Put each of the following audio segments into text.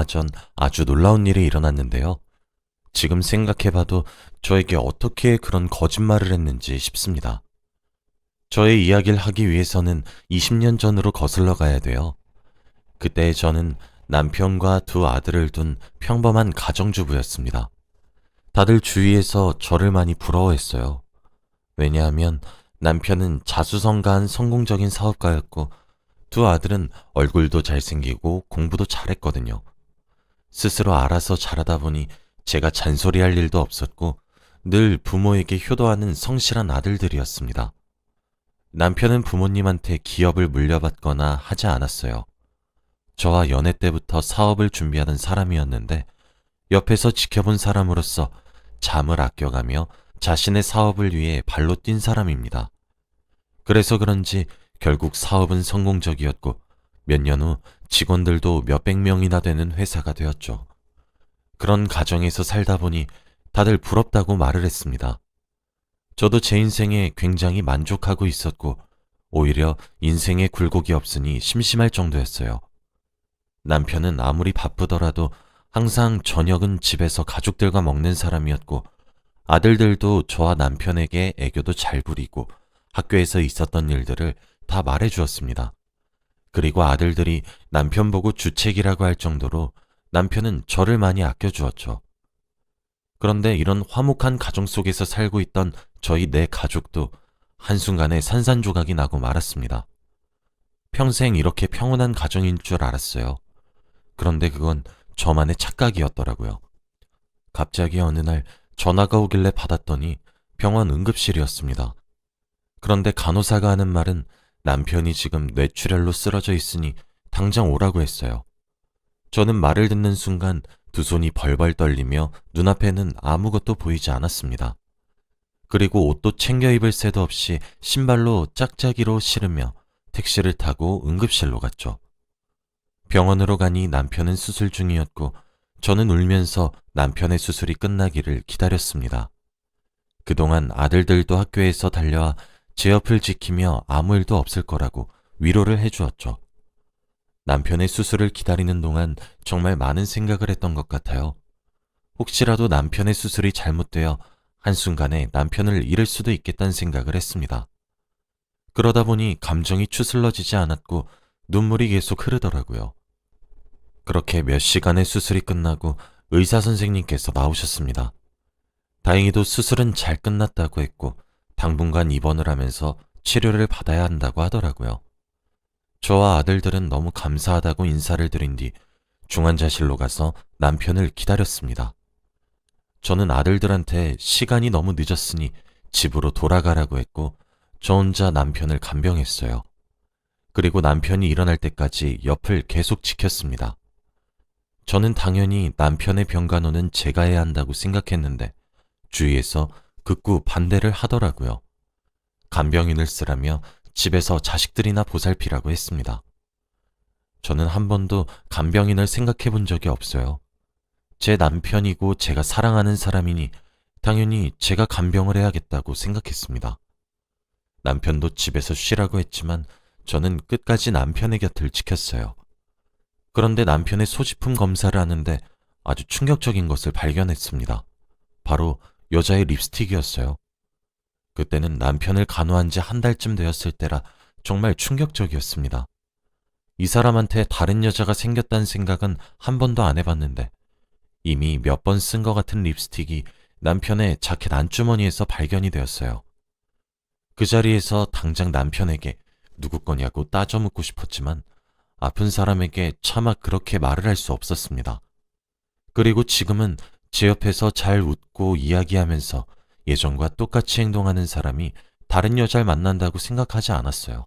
전 아주 놀라운 일이 일어났는데요. 지금 생각해봐도 저에게 어떻게 그런 거짓말을 했는지 싶습니다. 저의 이야기를 하기 위해서는 20년 전으로 거슬러 가야 돼요. 그때 저는 남편과 두 아들을 둔 평범한 가정주부였습니다. 다들 주위에서 저를 많이 부러워했어요. 왜냐하면 남편은 자수성가한 성공적인 사업가였고 두 아들은 얼굴도 잘생기고 공부도 잘했거든요. 스스로 알아서 잘하다 보니 제가 잔소리할 일도 없었고 늘 부모에게 효도하는 성실한 아들들이었습니다. 남편은 부모님한테 기업을 물려받거나 하지 않았어요. 저와 연애 때부터 사업을 준비하던 사람이었는데 옆에서 지켜본 사람으로서 잠을 아껴가며 자신의 사업을 위해 발로 뛴 사람입니다. 그래서 그런지 결국 사업은 성공적이었고 몇 년 후 직원들도 몇백 명이나 되는 회사가 되었죠. 그런 가정에서 살다 보니 다들 부럽다고 말을 했습니다. 저도 제 인생에 굉장히 만족하고 있었고 오히려 인생에 굴곡이 없으니 심심할 정도였어요. 남편은 아무리 바쁘더라도 항상 저녁은 집에서 가족들과 먹는 사람이었고 아들들도 저와 남편에게 애교도 잘 부리고 학교에서 있었던 일들을 다 말해주었습니다. 그리고 아들들이 남편 보고 주책이라고 할 정도로 남편은 저를 많이 아껴주었죠. 그런데 이런 화목한 가정 속에서 살고 있던 저희 네 가족도 한순간에 산산조각이 나고 말았습니다. 평생 이렇게 평온한 가정인 줄 알았어요. 그런데 그건 저만의 착각이었더라고요. 갑자기 어느 날 전화가 오길래 받았더니 병원 응급실이었습니다. 그런데 간호사가 하는 말은 남편이 지금 뇌출혈로 쓰러져 있으니 당장 오라고 했어요. 저는 말을 듣는 순간 두 손이 벌벌 떨리며 눈앞에는 아무것도 보이지 않았습니다. 그리고 옷도 챙겨 입을 새도 없이 신발로 짝짝이로 신으며 택시를 타고 응급실로 갔죠. 병원으로 가니 남편은 수술 중이었고 저는 울면서 남편의 수술이 끝나기를 기다렸습니다. 그동안 아들들도 학교에서 달려와 제 옆을 지키며 아무 일도 없을 거라고 위로를 해주었죠. 남편의 수술을 기다리는 동안 정말 많은 생각을 했던 것 같아요. 혹시라도 남편의 수술이 잘못되어 한순간에 남편을 잃을 수도 있겠다는 생각을 했습니다. 그러다 보니 감정이 추슬러지지 않았고 눈물이 계속 흐르더라고요. 그렇게 몇 시간의 수술이 끝나고 의사 선생님께서 나오셨습니다. 다행히도 수술은 잘 끝났다고 했고 당분간 입원을 하면서 치료를 받아야 한다고 하더라고요. 저와 아들들은 너무 감사하다고 인사를 드린 뒤 중환자실로 가서 남편을 기다렸습니다. 저는 아들들한테 시간이 너무 늦었으니 집으로 돌아가라고 했고 저 혼자 남편을 간병했어요. 그리고 남편이 일어날 때까지 옆을 계속 지켰습니다. 저는 당연히 남편의 병간호는 제가 해야 한다고 생각했는데 주위에서 극구 반대를 하더라고요. 간병인을 쓰라며 집에서 자식들이나 보살피라고 했습니다. 저는 한 번도 간병인을 생각해 본 적이 없어요. 제 남편이고 제가 사랑하는 사람이니 당연히 제가 간병을 해야겠다고 생각했습니다. 남편도 집에서 쉬라고 했지만 저는 끝까지 남편의 곁을 지켰어요. 그런데 남편의 소지품 검사를 하는데 아주 충격적인 것을 발견했습니다. 바로 여자의 립스틱이었어요. 그때는 남편을 간호한 지 한 달쯤 되었을 때라 정말 충격적이었습니다. 이 사람한테 다른 여자가 생겼다는 생각은 한 번도 안 해봤는데 이미 몇 번 쓴 것 같은 립스틱이 남편의 자켓 안주머니에서 발견이 되었어요. 그 자리에서 당장 남편에게 누구 거냐고 따져 묻고 싶었지만 아픈 사람에게 차마 그렇게 말을 할 수 없었습니다. 그리고 지금은 제 옆에서 잘 웃고 이야기하면서 예전과 똑같이 행동하는 사람이 다른 여자를 만난다고 생각하지 않았어요.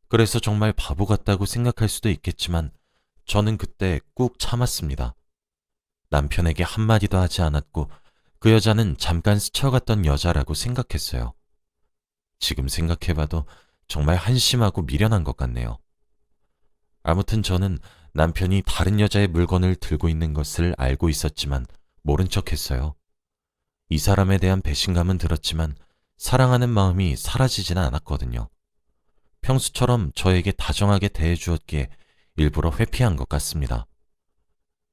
그래서 정말 바보 같다고 생각할 수도 있겠지만 저는 그때 꾹 참았습니다. 남편에게 한마디도 하지 않았고 그 여자는 잠깐 스쳐갔던 여자라고 생각했어요. 지금 생각해봐도 정말 한심하고 미련한 것 같네요. 아무튼 저는 남편이 다른 여자의 물건을 들고 있는 것을 알고 있었지만 모른 척 했어요. 이 사람에 대한 배신감은 들었지만 사랑하는 마음이 사라지지는 않았거든요. 평소처럼 저에게 다정하게 대해주었기에 일부러 회피한 것 같습니다.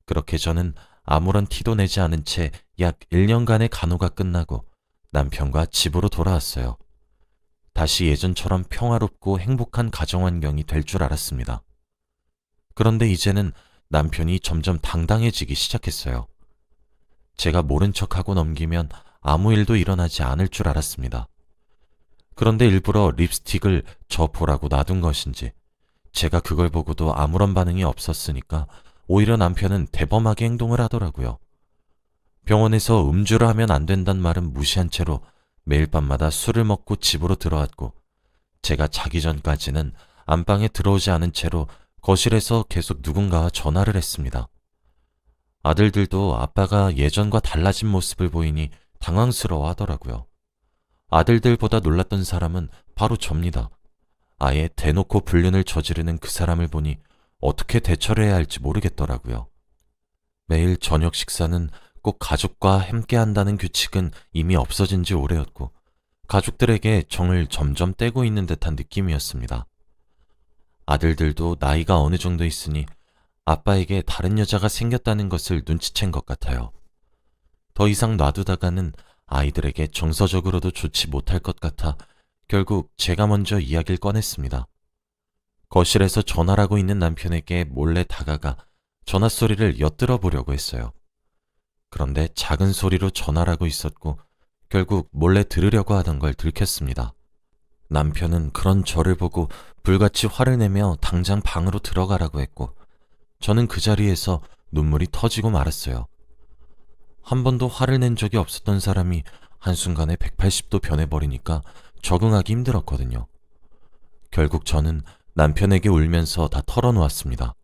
그렇게 저는 아무런 티도 내지 않은 채 약 1년간의 간호가 끝나고 남편과 집으로 돌아왔어요. 다시 예전처럼 평화롭고 행복한 가정 환경이 될 줄 알았습니다. 그런데 이제는 남편이 점점 당당해지기 시작했어요. 제가 모른 척하고 넘기면 아무 일도 일어나지 않을 줄 알았습니다. 그런데 일부러 립스틱을 저 보라고 놔둔 것인지 제가 그걸 보고도 아무런 반응이 없었으니까 오히려 남편은 대범하게 행동을 하더라고요. 병원에서 음주를 하면 안 된단 말은 무시한 채로 매일 밤마다 술을 먹고 집으로 들어왔고 제가 자기 전까지는 안방에 들어오지 않은 채로 거실에서 계속 누군가와 전화를 했습니다. 아들들도 아빠가 예전과 달라진 모습을 보이니 당황스러워 하더라고요. 아들들보다 놀랐던 사람은 바로 접니다. 아예 대놓고 불륜을 저지르는 그 사람을 보니 어떻게 대처를 해야 할지 모르겠더라고요. 매일 저녁 식사는 꼭 가족과 함께 한다는 규칙은 이미 없어진 지 오래였고 가족들에게 정을 점점 떼고 있는 듯한 느낌이었습니다. 아들들도 나이가 어느 정도 있으니 아빠에게 다른 여자가 생겼다는 것을 눈치챈 것 같아요. 더 이상 놔두다가는 아이들에게 정서적으로도 좋지 못할 것 같아 결국 제가 먼저 이야기를 꺼냈습니다. 거실에서 전화를 하고 있는 남편에게 몰래 다가가 전화 소리를 엿들어 보려고 했어요. 그런데 작은 소리로 전화를 하고 있었고 결국 몰래 들으려고 하던 걸 들켰습니다. 남편은 그런 저를 보고 불같이 화를 내며 당장 방으로 들어가라고 했고 저는 그 자리에서 눈물이 터지고 말았어요. 한 번도 화를 낸 적이 없었던 사람이 한순간에 180도 변해버리니까 적응하기 힘들었거든요. 결국 저는 남편에게 울면서 다 털어놓았습니다.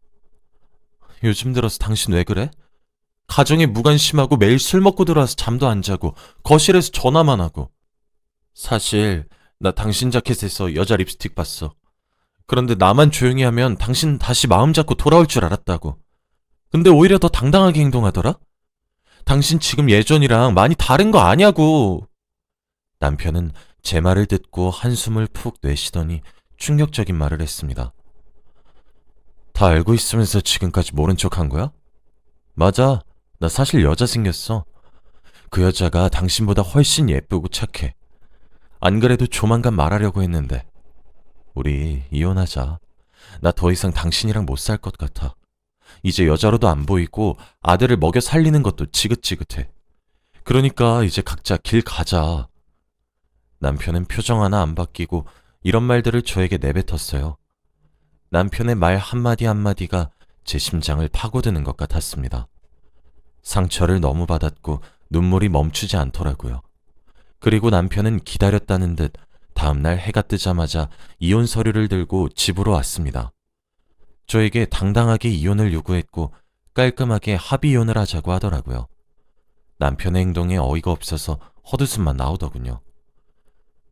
요즘 들어서 당신 왜 그래? 가정에 무관심하고 매일 술 먹고 들어와서 잠도 안 자고 거실에서 전화만 하고. 사실 나 당신 자켓에서 여자 립스틱 봤어. 그런데 나만 조용히 하면 당신 다시 마음 잡고 돌아올 줄 알았다고. 근데 오히려 더 당당하게 행동하더라? 당신 지금 예전이랑 많이 다른 거 아냐고. 남편은 제 말을 듣고 한숨을 푹 내쉬더니 충격적인 말을 했습니다. 다 알고 있으면서 지금까지 모른 척 한 거야? 맞아. 나 사실 여자 생겼어. 그 여자가 당신보다 훨씬 예쁘고 착해. 안 그래도 조만간 말하려고 했는데. 우리 이혼하자. 나 더 이상 당신이랑 못 살 것 같아. 이제 여자로도 안 보이고 아들을 먹여 살리는 것도 지긋지긋해. 그러니까 이제 각자 길 가자. 남편은 표정 하나 안 바뀌고 이런 말들을 저에게 내뱉었어요. 남편의 말 한마디 한마디가 제 심장을 파고드는 것 같았습니다. 상처를 너무 받았고 눈물이 멈추지 않더라고요. 그리고 남편은 기다렸다는 듯 다음날 해가 뜨자마자 이혼 서류를 들고 집으로 왔습니다. 저에게 당당하게 이혼을 요구했고 깔끔하게 합의 이혼을 하자고 하더라고요. 남편의 행동에 어이가 없어서 헛웃음만 나오더군요.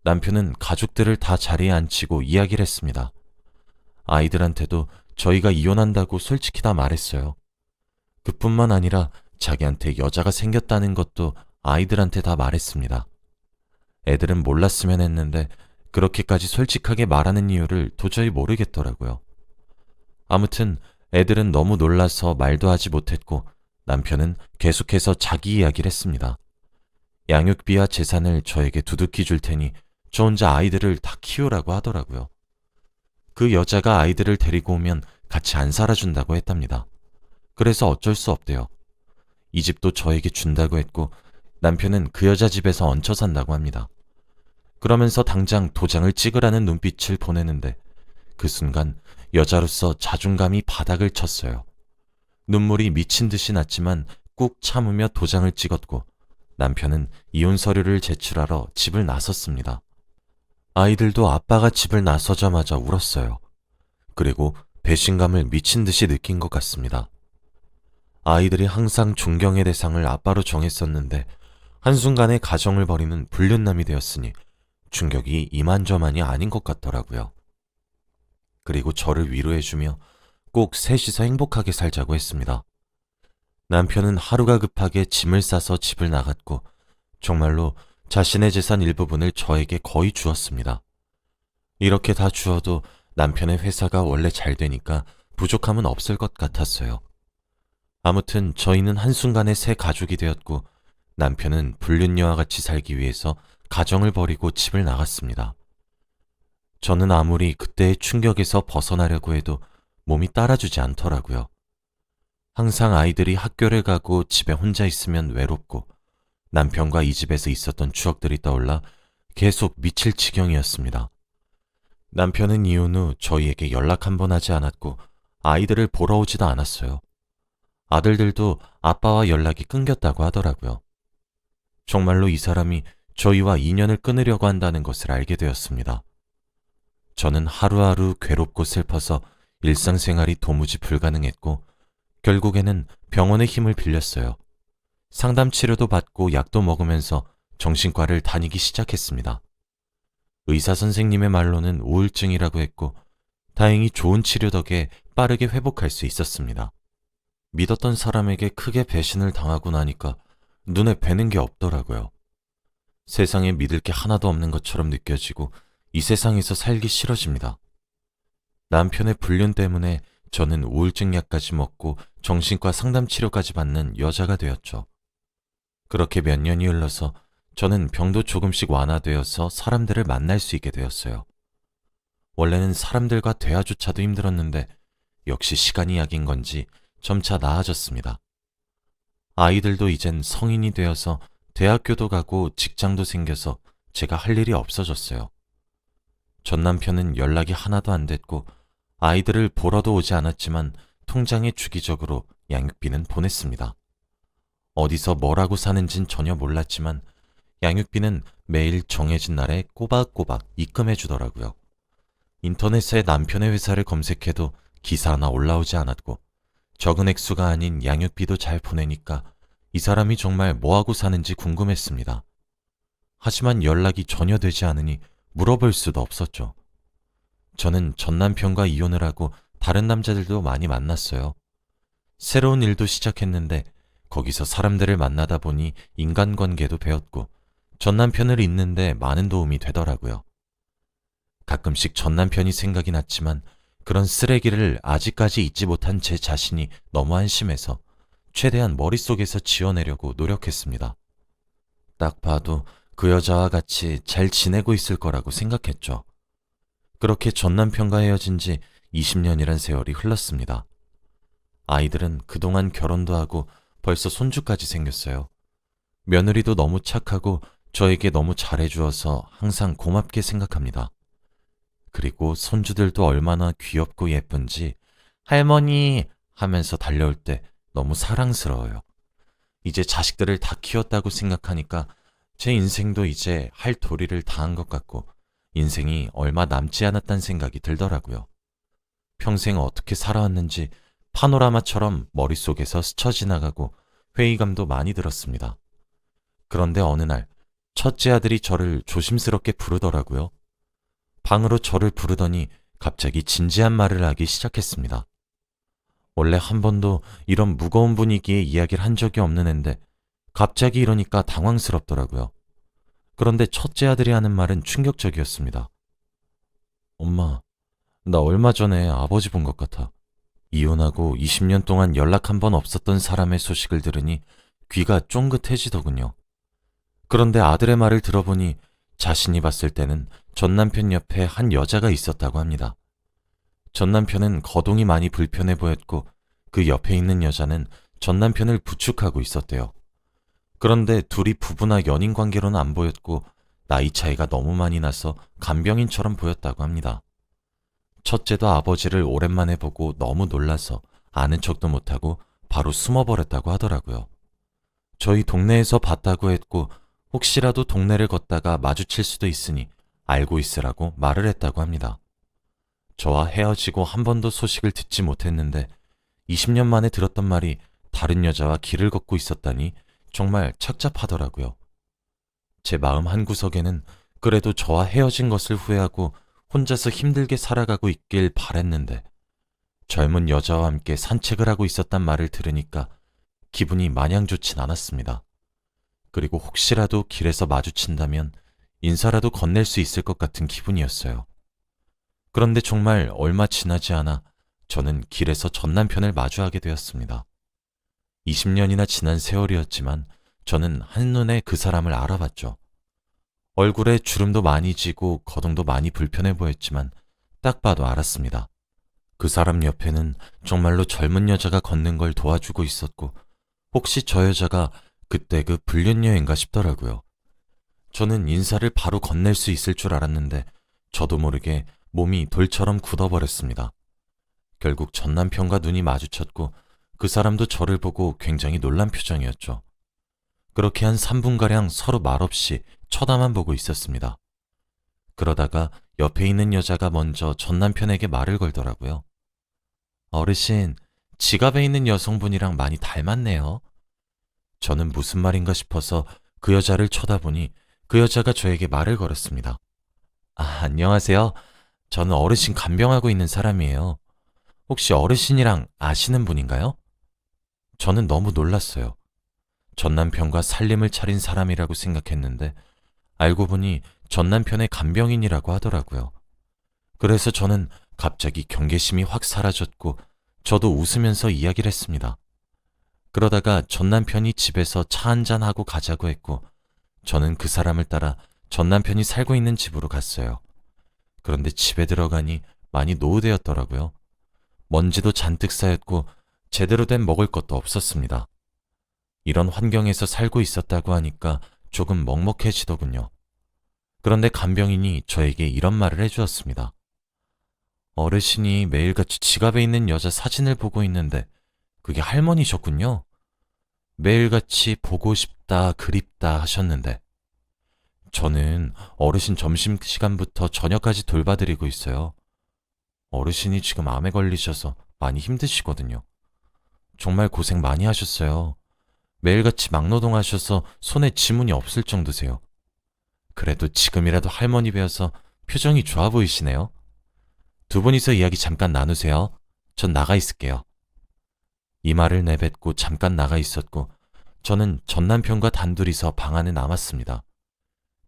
남편은 가족들을 다 자리에 앉히고 이야기를 했습니다. 아이들한테도 저희가 이혼한다고 솔직히 다 말했어요. 그뿐만 아니라 자기한테 여자가 생겼다는 것도 아이들한테 다 말했습니다. 애들은 몰랐으면 했는데 그렇게까지 솔직하게 말하는 이유를 도저히 모르겠더라고요. 아무튼 애들은 너무 놀라서 말도 하지 못했고 남편은 계속해서 자기 이야기를 했습니다. 양육비와 재산을 저에게 두둑히 줄 테니 저 혼자 아이들을 다 키우라고 하더라고요. 그 여자가 아이들을 데리고 오면 같이 안 살아준다고 했답니다. 그래서 어쩔 수 없대요. 이 집도 저에게 준다고 했고 남편은 그 여자 집에서 얹혀 산다고 합니다. 그러면서 당장 도장을 찍으라는 눈빛을 보내는데 그 순간 여자로서 자존감이 바닥을 쳤어요. 눈물이 미친 듯이 났지만 꾹 참으며 도장을 찍었고 남편은 이혼 서류를 제출하러 집을 나섰습니다. 아이들도 아빠가 집을 나서자마자 울었어요. 그리고 배신감을 미친 듯이 느낀 것 같습니다. 아이들이 항상 존경의 대상을 아빠로 정했었는데 한순간에 가정을 버리는 불륜남이 되었으니 충격이 이만저만이 아닌 것 같더라고요. 그리고 저를 위로해주며 꼭 셋이서 행복하게 살자고 했습니다. 남편은 하루가 급하게 짐을 싸서 집을 나갔고 정말로 자신의 재산 일부분을 저에게 거의 주었습니다. 이렇게 다 주어도 남편의 회사가 원래 잘 되니까 부족함은 없을 것 같았어요. 아무튼 저희는 한순간에 새 가족이 되었고 남편은 불륜녀와 같이 살기 위해서 가정을 버리고 집을 나갔습니다. 저는 아무리 그때의 충격에서 벗어나려고 해도 몸이 따라주지 않더라고요. 항상 아이들이 학교를 가고 집에 혼자 있으면 외롭고 남편과 이 집에서 있었던 추억들이 떠올라 계속 미칠 지경이었습니다. 남편은 이혼 후 저희에게 연락 한 번 하지 않았고 아이들을 보러 오지도 않았어요. 아들들도 아빠와 연락이 끊겼다고 하더라고요. 정말로 이 사람이 저희와 인연을 끊으려고 한다는 것을 알게 되었습니다. 저는 하루하루 괴롭고 슬퍼서 일상생활이 도무지 불가능했고 결국에는 병원의 힘을 빌렸어요. 상담 치료도 받고 약도 먹으면서 정신과를 다니기 시작했습니다. 의사 선생님의 말로는 우울증이라고 했고 다행히 좋은 치료 덕에 빠르게 회복할 수 있었습니다. 믿었던 사람에게 크게 배신을 당하고 나니까 눈에 뵈는 게 없더라고요. 세상에 믿을 게 하나도 없는 것처럼 느껴지고 이 세상에서 살기 싫어집니다. 남편의 불륜 때문에 저는 우울증 약까지 먹고 정신과 상담 치료까지 받는 여자가 되었죠. 그렇게 몇 년이 흘러서 저는 병도 조금씩 완화되어서 사람들을 만날 수 있게 되었어요. 원래는 사람들과 대화조차도 힘들었는데 역시 시간이 약인 건지 점차 나아졌습니다. 아이들도 이젠 성인이 되어서 대학교도 가고 직장도 생겨서 제가 할 일이 없어졌어요. 전 남편은 연락이 하나도 안 됐고 아이들을 보러도 오지 않았지만 통장에 주기적으로 양육비는 보냈습니다. 어디서 뭐라고 사는진 전혀 몰랐지만 양육비는 매일 정해진 날에 꼬박꼬박 입금해 주더라고요. 인터넷에 남편의 회사를 검색해도 기사 하나 올라오지 않았고 적은 액수가 아닌 양육비도 잘 보내니까 이 사람이 정말 뭐하고 사는지 궁금했습니다. 하지만 연락이 전혀 되지 않으니 물어볼 수도 없었죠. 저는 전 남편과 이혼을 하고 다른 남자들도 많이 만났어요. 새로운 일도 시작했는데 거기서 사람들을 만나다 보니 인간관계도 배웠고 전 남편을 잊는데 많은 도움이 되더라고요. 가끔씩 전 남편이 생각이 났지만 그런 쓰레기를 아직까지 잊지 못한 제 자신이 너무 한심해서 최대한 머릿속에서 지워내려고 노력했습니다. 딱 봐도 그 여자와 같이 잘 지내고 있을 거라고 생각했죠. 그렇게 전 남편과 헤어진 지 20년이란 세월이 흘렀습니다. 아이들은 그동안 결혼도 하고 벌써 손주까지 생겼어요. 며느리도 너무 착하고 저에게 너무 잘해주어서 항상 고맙게 생각합니다. 그리고 손주들도 얼마나 귀엽고 예쁜지 할머니 하면서 달려올 때 너무 사랑스러워요. 이제 자식들을 다 키웠다고 생각하니까 제 인생도 이제 할 도리를 다한 것 같고 인생이 얼마 남지 않았다는 생각이 들더라고요. 평생 어떻게 살아왔는지 파노라마처럼 머릿속에서 스쳐 지나가고 회의감도 많이 들었습니다. 그런데 어느 날 첫째 아들이 저를 조심스럽게 부르더라고요. 방으로 저를 부르더니 갑자기 진지한 말을 하기 시작했습니다. 원래 한 번도 이런 무거운 분위기의 이야기를 한 적이 없는 앤데 갑자기 이러니까 당황스럽더라고요. 그런데 첫째 아들이 하는 말은 충격적이었습니다. 엄마, 나 얼마 전에 아버지 본 것 같아. 이혼하고 20년 동안 연락 한 번 없었던 사람의 소식을 들으니 귀가 쫑긋해지더군요. 그런데 아들의 말을 들어보니 자신이 봤을 때는 전 남편 옆에 한 여자가 있었다고 합니다. 전 남편은 거동이 많이 불편해 보였고 그 옆에 있는 여자는 전 남편을 부축하고 있었대요. 그런데 둘이 부부나 연인 관계로는 안 보였고 나이 차이가 너무 많이 나서 간병인처럼 보였다고 합니다. 첫째도 아버지를 오랜만에 보고 너무 놀라서 아는 척도 못하고 바로 숨어버렸다고 하더라고요. 저희 동네에서 봤다고 했고 혹시라도 동네를 걷다가 마주칠 수도 있으니 알고 있으라고 말을 했다고 합니다. 저와 헤어지고 한 번도 소식을 듣지 못했는데 20년 만에 들었던 말이 다른 여자와 길을 걷고 있었다니 정말 착잡하더라고요. 제 마음 한구석에는 그래도 저와 헤어진 것을 후회하고 혼자서 힘들게 살아가고 있길 바랬는데 젊은 여자와 함께 산책을 하고 있었단 말을 들으니까 기분이 마냥 좋진 않았습니다. 그리고 혹시라도 길에서 마주친다면 인사라도 건넬 수 있을 것 같은 기분이었어요. 그런데 정말 얼마 지나지 않아 저는 길에서 전 남편을 마주하게 되었습니다. 20년이나 지난 세월이었지만 저는 한눈에 그 사람을 알아봤죠. 얼굴에 주름도 많이 지고 거동도 많이 불편해 보였지만 딱 봐도 알았습니다. 그 사람 옆에는 정말로 젊은 여자가 걷는 걸 도와주고 있었고 혹시 저 여자가 그때 그 불륜여인가 싶더라고요. 저는 인사를 바로 건넬 수 있을 줄 알았는데 저도 모르게 몸이 돌처럼 굳어버렸습니다. 결국 전 남편과 눈이 마주쳤고 그 사람도 저를 보고 굉장히 놀란 표정이었죠. 그렇게 한 3분가량 서로 말없이 쳐다만 보고 있었습니다. 그러다가 옆에 있는 여자가 먼저 전 남편에게 말을 걸더라고요. 어르신, 지갑에 있는 여성분이랑 많이 닮았네요. 저는 무슨 말인가 싶어서 그 여자를 쳐다보니 그 여자가 저에게 말을 걸었습니다. 안녕하세요. 저는 어르신 간병하고 있는 사람이에요. 혹시 어르신이랑 아시는 분인가요? 저는 너무 놀랐어요. 전 남편과 살림을 차린 사람이라고 생각했는데 알고 보니 전 남편의 간병인이라고 하더라고요. 그래서 저는 갑자기 경계심이 확 사라졌고 저도 웃으면서 이야기를 했습니다. 그러다가 전 남편이 집에서 차 한잔하고 가자고 했고 저는 그 사람을 따라 전 남편이 살고 있는 집으로 갔어요. 그런데 집에 들어가니 많이 노후되었더라고요. 먼지도 잔뜩 쌓였고 제대로 된 먹을 것도 없었습니다. 이런 환경에서 살고 있었다고 하니까 조금 먹먹해지더군요. 그런데 간병인이 저에게 이런 말을 해주었습니다. 어르신이 매일같이 지갑에 있는 여자 사진을 보고 있는데 그게 할머니셨군요. 매일같이 보고 싶다, 그립다 하셨는데 저는 어르신 점심시간부터 저녁까지 돌봐드리고 있어요. 어르신이 지금 암에 걸리셔서 많이 힘드시거든요. 정말 고생 많이 하셨어요. 매일같이 막노동 하셔서 손에 지문이 없을 정도세요. 그래도 지금이라도 할머니 뵈어서 표정이 좋아 보이시네요. 두 분이서 이야기 잠깐 나누세요. 전 나가 있을게요. 이 말을 내뱉고 잠깐 나가 있었고 저는 전 남편과 단둘이서 방 안에 남았습니다.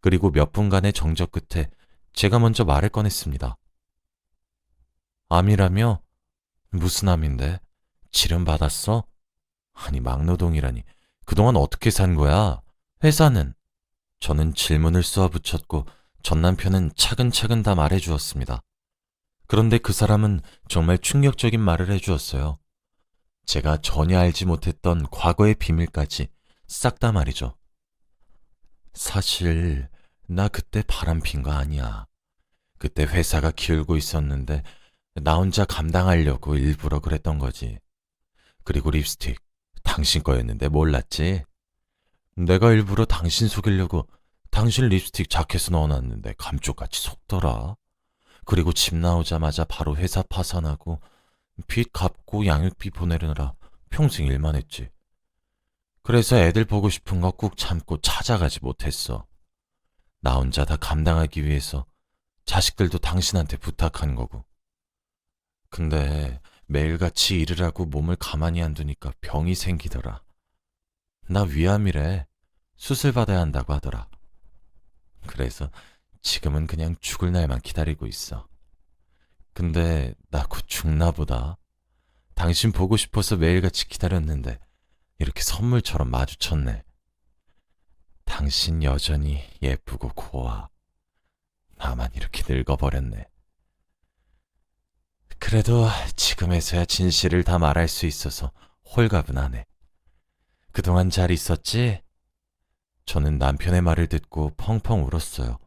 그리고 몇 분간의 정적 끝에 제가 먼저 말을 꺼냈습니다. 암이라며? 무슨 암인데? 치료 받았어? 아니 막노동이라니. 그동안 어떻게 산 거야? 회사는? 저는 질문을 쏘아붙였고 전 남편은 차근차근 다 말해주었습니다. 그런데 그 사람은 정말 충격적인 말을 해주었어요. 제가 전혀 알지 못했던 과거의 비밀까지 싹 다 말이죠. 사실 나 그때 바람핀 거 아니야. 그때 회사가 기울고 있었는데 나 혼자 감당하려고 일부러 그랬던 거지. 그리고 립스틱 당신 거였는데 몰랐지? 내가 일부러 당신 속이려고 당신 립스틱 자켓에 넣어놨는데 감쪽같이 속더라. 그리고 집 나오자마자 바로 회사 파산하고 빚 갚고 양육비 보내느라 평생 일만 했지. 그래서 애들 보고 싶은 거 꾹 참고 찾아가지 못했어. 나 혼자 다 감당하기 위해서 자식들도 당신한테 부탁한 거고. 근데 매일같이 일을 하고 몸을 가만히 안 두니까 병이 생기더라. 나 위암이래. 수술 받아야 한다고 하더라. 그래서 지금은 그냥 죽을 날만 기다리고 있어. 근데 나 곧 죽나 보다. 당신 보고 싶어서 매일같이 기다렸는데 이렇게 선물처럼 마주쳤네. 당신 여전히 예쁘고 고와. 나만 이렇게 늙어버렸네. 그래도 지금에서야 진실을 다 말할 수 있어서 홀가분하네. 그동안 잘 있었지? 저는 남편의 말을 듣고 펑펑 울었어요.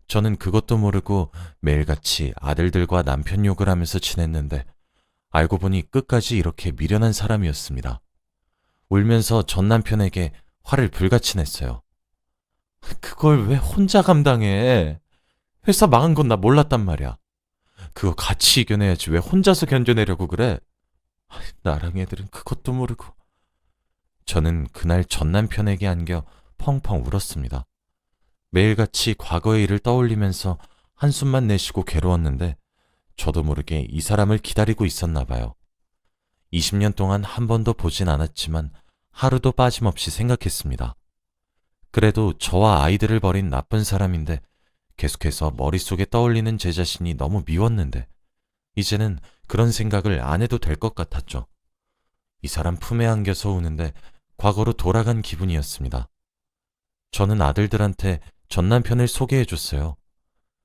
저는 그것도 모르고 매일같이 아들들과 남편 욕을 하면서 지냈는데 알고 보니 끝까지 이렇게 미련한 사람이었습니다. 울면서 전 남편에게 화를 불같이 냈어요. 그걸 왜 혼자 감당해? 회사 망한 건 나 몰랐단 말이야. 그거 같이 이겨내야지 왜 혼자서 견뎌내려고 그래? 나랑 애들은 그것도 모르고. 저는 그날 전 남편에게 안겨 펑펑 울었습니다. 매일같이 과거의 일을 떠올리면서 한숨만 내쉬고 괴로웠는데 저도 모르게 이 사람을 기다리고 있었나 봐요. 20년 동안 한 번도 보진 않았지만 하루도 빠짐없이 생각했습니다. 그래도 저와 아이들을 버린 나쁜 사람인데 계속해서 머릿속에 떠올리는 제 자신이 너무 미웠는데 이제는 그런 생각을 안 해도 될 것 같았죠. 이 사람 품에 안겨서 우는데 과거로 돌아간 기분이었습니다. 저는 아들들한테 전 남편을 소개해줬어요.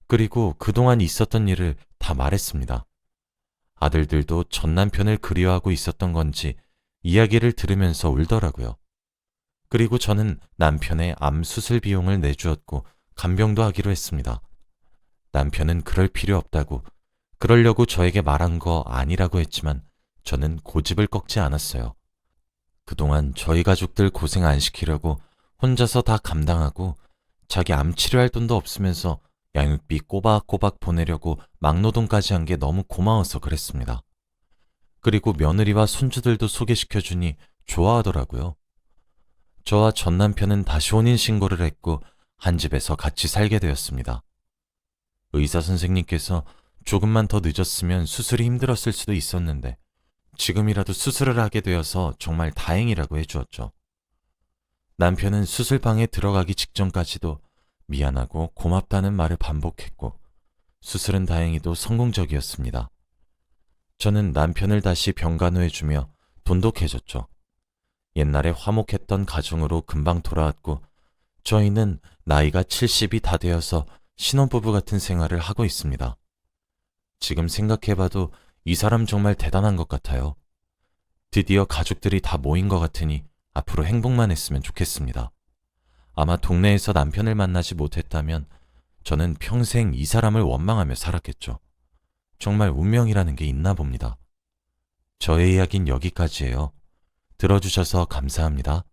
그리고 그동안 있었던 일을 다 말했습니다. 아들들도 전 남편을 그리워하고 있었던 건지 이야기를 들으면서 울더라고요. 그리고 저는 남편의 암 수술 비용을 내주었고 간병도 하기로 했습니다. 남편은 그럴 필요 없다고, 그러려고 저에게 말한 거 아니라고 했지만 저는 고집을 꺾지 않았어요. 그동안 저희 가족들 고생 안 시키려고 혼자서 다 감당하고 자기 암 치료할 돈도 없으면서 양육비 꼬박꼬박 보내려고 막노동까지 한 게 너무 고마워서 그랬습니다. 그리고 며느리와 손주들도 소개시켜주니 좋아하더라고요. 저와 전 남편은 다시 혼인신고를 했고 한 집에서 같이 살게 되었습니다. 의사 선생님께서 조금만 더 늦었으면 수술이 힘들었을 수도 있었는데 지금이라도 수술을 하게 되어서 정말 다행이라고 해주었죠. 남편은 수술방에 들어가기 직전까지도 미안하고 고맙다는 말을 반복했고 수술은 다행히도 성공적이었습니다. 저는 남편을 다시 병간호해주며 돈독해졌죠. 옛날에 화목했던 가정으로 금방 돌아왔고 저희는 나이가 70이 다 되어서 신혼부부 같은 생활을 하고 있습니다. 지금 생각해봐도 이 사람 정말 대단한 것 같아요. 드디어 가족들이 다 모인 것 같으니 앞으로 행복만 했으면 좋겠습니다. 아마 동네에서 남편을 만나지 못했다면 저는 평생 이 사람을 원망하며 살았겠죠. 정말 운명이라는 게 있나 봅니다. 저의 이야기는 여기까지예요. 들어주셔서 감사합니다.